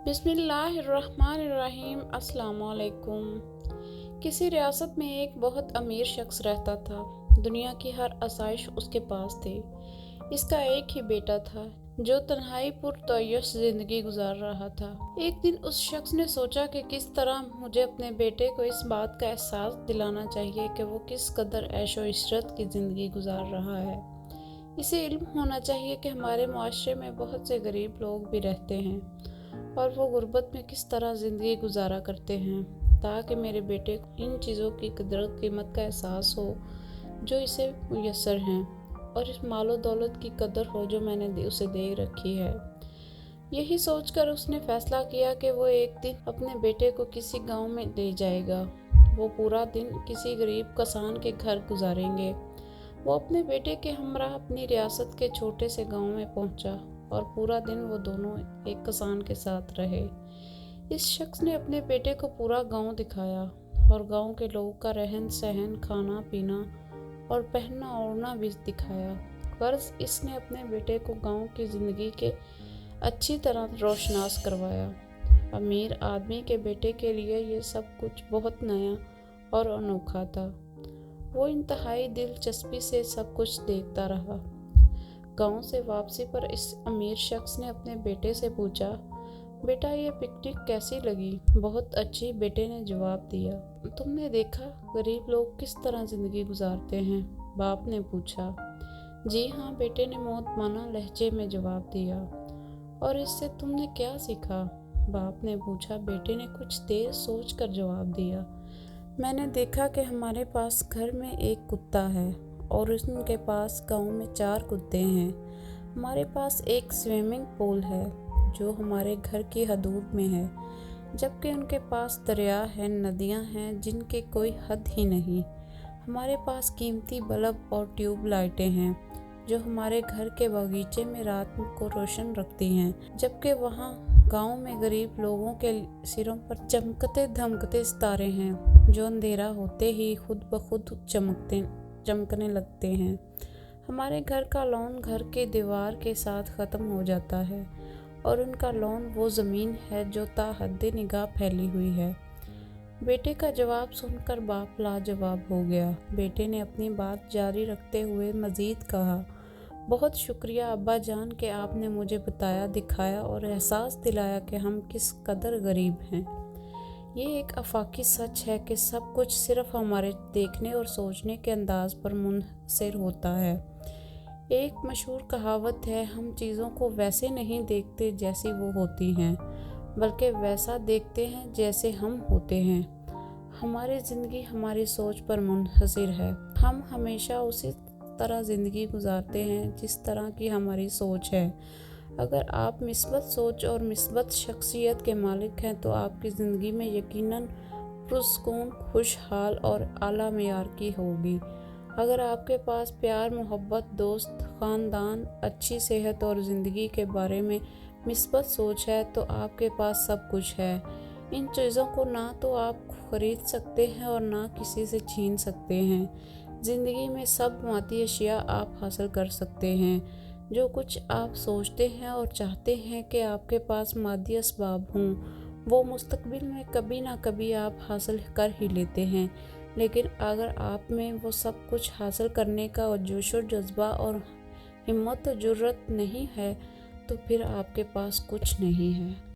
बिस्मिल्लाहिर्रहमानिर्रहीम। अस्सलाम वालेकुम। किसी रियासत में एक बहुत अमीर शख्स रहता था। दुनिया की हर आसाइश उसके पास थी। इसका एक ही बेटा था जो तन्हाई पुरतयश जिंदगी गुजार रहा था। एक दिन उस शख्स ने सोचा कि किस तरह मुझे अपने बेटे को इस बात का एहसास दिलाना चाहिए कि वो किस कदर ऐशो इशरत की जिंदगी गुजार रहा है। इसे इल्म होना चाहिए कि हमारे मुआशरे में बहुत से गरीब लोग भी रहते हैं और वो गुर्बत में किस तरह ज़िंदगी गुजारा करते हैं, ताकि मेरे बेटे को इन चीज़ों की कदर कीमत का एहसास हो जो इसे मुयस्सर हैं, और इस मालो दौलत की कदर हो जो मैंने उसे दे रखी है। यही सोचकर उसने फैसला किया कि वो एक दिन अपने बेटे को किसी गांव में ले जाएगा। वो पूरा दिन किसी गरीब किसान के घर गुजारेंगे। वो अपने बेटे के हमराह अपनी रियासत के छोटे से गांव में पहुंचा और पूरा दिन वो दोनों एक किसान के साथ रहे। इस शख्स ने अपने बेटे को पूरा गांव दिखाया और गांव के लोगों का रहन सहन, खाना पीना और पहनना ओढ़ना भी दिखाया। गर्ज इसने अपने बेटे को गांव की ज़िंदगी के अच्छी तरह रोशनास करवाया। अमीर आदमी के बेटे के लिए ये सब कुछ बहुत नया और अनोखा था। वो इंतहाई दिलचस्पी से सब कुछ देखता रहा। गांव से वापसी पर इस अमीर शख्स ने अपने बेटे से पूछा, बेटा ये पिकनिक कैसी लगी? बहुत अच्छी, बेटे ने जवाब दिया। तुमने देखा गरीब लोग किस तरह जिंदगी गुजारते हैं? बाप ने पूछा। जी हाँ, बेटे ने मोहतमाना लहजे में जवाब दिया। और इससे तुमने क्या सीखा? बाप ने पूछा। बेटे ने कुछ देर सोच कर जवाब दिया। मैंने देखा कि हमारे पास घर में एक कुत्ता है और उनके पास गांव में 4 कुत्ते हैं। हमारे पास एक स्विमिंग पूल है जो हमारे घर की हदूद में है, जबकि उनके पास दरिया है, नदियां हैं जिनके कोई हद ही नहीं। हमारे पास कीमती बल्ब और ट्यूब लाइटें हैं जो हमारे घर के बगीचे में रात को रोशन रखती हैं, जबकि वहाँ गांव में गरीब लोगों के सिरों पर चमकते धमकते सितारे हैं जो अंधेरा होते ही खुद ब खुद चमकने लगते हैं। हमारे घर का लॉन घर के दीवार के साथ ख़त्म हो जाता है और उनका लॉन वो ज़मीन है जो ताहद्दे निगाह फैली हुई है। बेटे का जवाब सुनकर बाप लाजवाब हो गया। बेटे ने अपनी बात जारी रखते हुए मज़ीद कहा, बहुत शुक्रिया अब्बा जान कि आपने मुझे बताया, दिखाया और एहसास दिलाया कि हम किस कदर गरीब हैं। ये एक आफाकी सच है कि सब कुछ सिर्फ हमारे देखने और सोचने के अंदाज पर मुनहसर होता है। एक मशहूर कहावत है, हम चीज़ों को वैसे नहीं देखते जैसी वो होती हैं, बल्कि वैसा देखते हैं जैसे हम होते हैं। हमारी ज़िंदगी हमारी सोच पर मुनहसर है। हम हमेशा उसी तरह ज़िंदगी गुजारते हैं जिस तरह की हमारी सोच है। अगर आप मिस्बत सोच और मिस्बत शख्सियत के मालिक हैं तो आपकी ज़िंदगी में यकीनन पुरसुकून, खुशहाल और आला मेयार की होगी। अगर आपके पास प्यार, मोहब्बत, दोस्त, ख़ानदान, अच्छी सेहत और ज़िंदगी के बारे में मिस्बत सोच है तो आपके पास सब कुछ है। इन चीज़ों को ना तो आप खरीद सकते हैं और ना किसी से छीन सकते हैं। ज़िंदगी में सब मादी अशिया आप हासिल कर सकते हैं। जो कुछ आप सोचते हैं और चाहते हैं कि आपके पास मादी असबाब हों, वो मुस्तकबिल में कभी ना कभी आप हासिल कर ही लेते हैं। लेकिन अगर आप में वो सब कुछ हासिल करने का जोश और जज्बा और हिम्मत और जुर्रत नहीं है तो फिर आपके पास कुछ नहीं है।